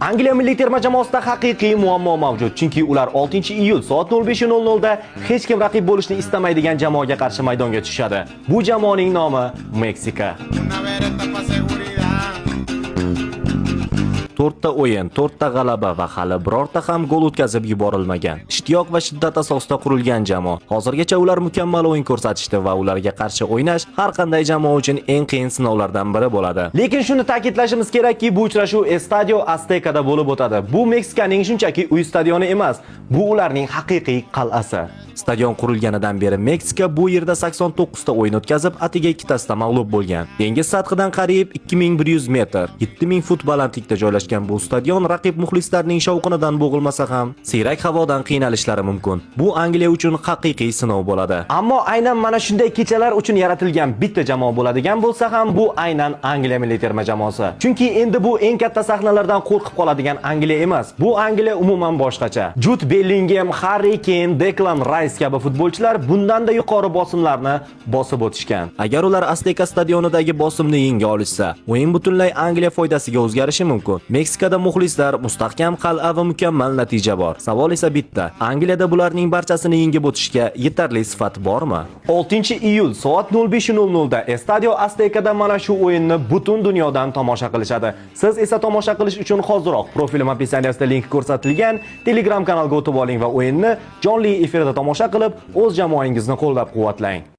Angliya milliy terma jamoasida haqiqiy muammo mavjud, chunki ular 6-iyul soat 05:00 da hech kim raqib bo'lishni istamaydigan jamoaga qarshi maydonga tushadi. Bu jamoaning nomi Meksika. 4 ta o'yin, 4 ta g'alaba va hali birorta ham gol o'tkazib yuborilmagan. Ishtiyoq va shiddat asosida qurilgan jamoa. Hozirgacha ular mukammal o'yin ko'rsatishdi va ularga qarshi o'ynash har qanday jamoa uchun eng qiyin sinovlardan biri bo'ladi. Lekin shuni ta'kidlashimiz kerakki, bu uchrashuv Estadio Aztecada bo'lib o'tadi. Bu Meksikaning shunchaki uy stadioni emas, bu ularning haqiqiy qal'asi. Stadion qurilganidan beri Meksika bu yerda 89 ta o'yin o'tkazib, atiga 2 tasida mag'lub bo'lgan. Dengiz sathidan qariyb 2100 metr, 7000 fut balandlikda joylashgan bu stadion raqib muxlislarning shovqinidan bo'g'ilmasa ham, siyrak havodan qiynalishlari mumkin. Bu Angliya uchun haqiqiy sinov bo'ladi. Ammo aynan mana shunday kechalar uchun yaratilgan bitta jamoa bo'ladigan bo'lsa ham, bu aynan Angliya milliy terma jamoasi. Chunki endi bu eng katta sahnalardan qo'rqib qoladigan Angliya emas. Bu Angliya umuman boshqacha. Jude Bellingham, Harry Kane, Declan Rice kabi futbolchilar bundan-da yuqori bosimlarni bosib o'tishgan. Agar ular Azteca stadionidagi bosimni yenga olishsa, o'yin butunlay Angliya foydasiga o'zgarishi mumkin. Meksikada muxlislar, mustahkam qal'a va mukammal natija bor. Savol esa bitta: Angliyada bularning barchasini yengib o'tishga yetarli sifat bormi? 6-iyul soat 05:00 da Estadio Aztecada mana shu o'yinni butun dunyodan tomosha qilishadi. Siz esa tomosha qilish uchun hoziroq profilim opisiyatsiyasida link ko'rsatilgan Telegram kanalga o'tib oling va o'yinni jonli efirda tomosha qilib, o'z jamoangizni qo'llab-quvvatlang.